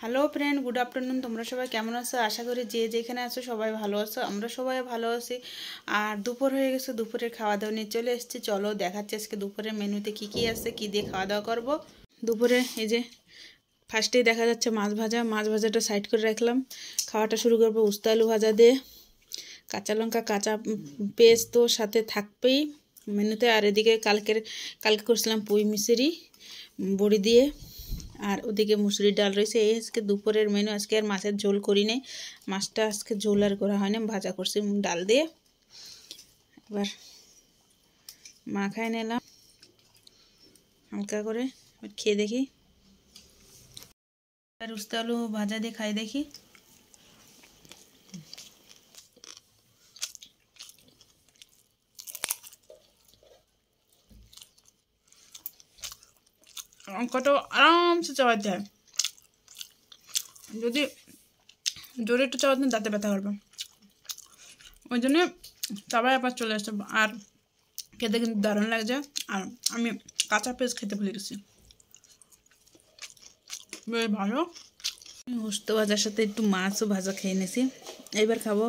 Hello friend, good afternoon. তোমরা সবাই কেমন আছো? আশা করি যে যেখানে আছো সবাই ভালো আছো। আমরা সবাই ভালো আছি। আর দুপুর হয়ে গেছে, দুপুরের খাওয়া দাওয়া নিয়ে চলে এসেছি। চলো দেখাচ্ছি আজকে দুপুরের মেনুতে কি কি আছে, কি দিয়ে খাওয়া দাওয়া করব। দুপুরে এই যে ফার্স্টেই দেখা যাচ্ছে মাছ ভাজা। মাছ ভাজাটা সাইড করে রাখলাম। খাওয়াটা শুরু করবো উস্তা আলু ভাজা দিয়ে। কাঁচা লঙ্কা, কাঁচা পেঁয়াজ তো সাথে থাকবেই মেনুতে। আর এদিকে কালকে করছিলাম পুঁই মিশরি বড়ি দিয়ে। আর ওদিকে মুসুরির ডাল রয়েছে। এই আজকে দুপুরের মেনু। আজকে আর মাছের ঝোল করি নাই, মাছটা আজকে ঝোল আর করা হয় না, ভাজা করছি ডাল দিয়ে। এবার মাখায় নিলাম হালকা করে, খেয়ে দেখি। আর উস্তা আলু ভাজা দিয়ে খাই দেখি। অঙ্কটা আরামসে চাওয়াতে হয়, যদি জোরে একটু চাওয়াতে দাঁতে ব্যথা করবে, ওই জন্য সবাই আবার চলে আসছে। আর খেতে কিন্তু দারুণ লাগছে। আর আমি কাঁচা পেঁয়াজ খেতে ভুলে গেছি, বেশ ভালো। উস্ত ভাজার সাথে একটু মাছও ভাজা খেয়ে নিয়েছি। এইবার খাবো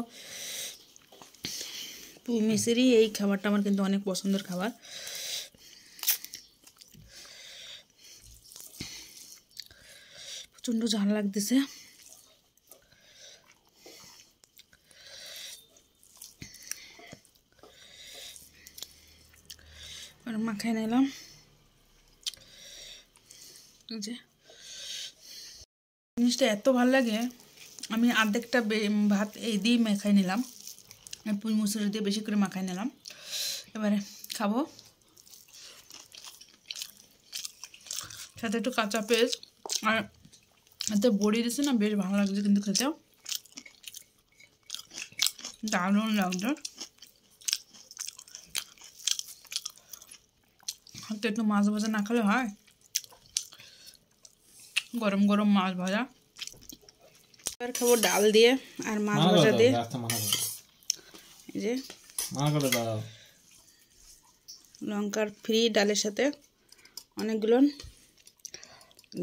পুঁই মিশরি। এই খাবারটা আমার কিন্তু অনেক পছন্দের খাবার। প্রচণ্ড ঝাল লাগতেছে। আর মাখায় নিলাম। যে জিনিসটা এত ভালো লাগে, আমি অর্ধেকটা ভাত এই দিয়ে মাখাই নিলাম। পুঁই মুসুরি দিয়ে বেশি করে মাখাই নিলাম। এবারে খাবো, সাথে একটু কাঁচা পেঁয়াজ আর এতে বড়ি দিচ্ছে না, বেশ ভালো লাগছে কিন্তু খেতে, দারুণ লাগছে। হাতে একটু মাছ ভাজা না খেলে হয়, গরম গরম মাছ ভাজা। এবার খাবো ডাল দিয়ে আর মাছ ভাজা দিয়ে। এই যে লঙ্কার ফ্রি ডালের সাথে অনেকগুলো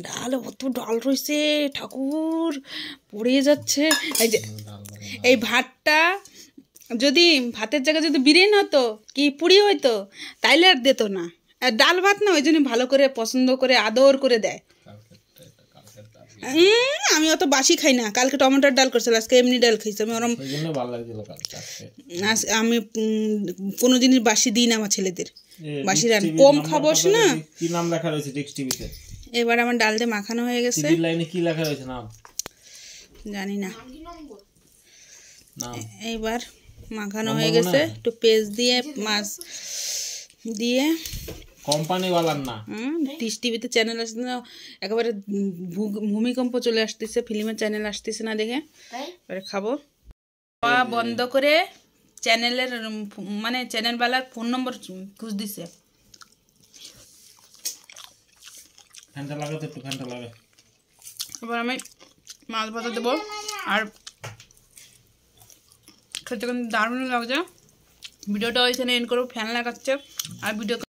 ডাল, অত ডাল রয়েছে ঠাকুর, পড়ে যাচ্ছে। এই যে এই ভাতটা যদি ভাতের জায়গায় যদি বিরিয়ানি হতো কি পুরি হইতো, তাইলে আর দিত না। আর ডাল ভাত না, ওই জন্য ভালো করে পছন্দ করে আদর করে দেয়। আমি অত বাসি খাই না। কালকে টমেটোর ডাল করছিল, আজকে এমনি ডাল খাইছি। আমি ওরম আমি কোনো জিনিস বাসি দিই না আমার ছেলেদের। বাসি রান কম খাবস না। কি নাম লেখা রয়েছে টেক্সট টিভিতে? এবার আমার ডাল দিয়ে মাখানো হয়ে গেছে। সিভিল লাইনে কি লেখা রয়েছে নাম জানি না। এইবার মাখানো হয়ে গেছে, একটু পেস্ট দিয়ে মাছ দিয়ে। কোম্পানি ওয়ালার না, টিস টিভিতে চ্যানেল আসছে না, একেবারে ভূমিকম্প চলে আসতেছে, ফিল্মের চ্যানেল আসতেছে না দেখে। এবারে খাবো। খাওয়া বন্ধ করে চ্যানেলের মানে চ্যানেলওয়ালার ফোন নম্বর খুঁজ দিছে। ফ্যানটা লাগাতে একটু, ফ্যানটা লাগা। এবার আমি মাছ ভাজা দেবো। আর খেতে কিন্তু দারুণ লাগছে। ভিডিওটা ওইখানে এন্ড করবো। ফ্যান লাগাচ্ছে আর ভিডিও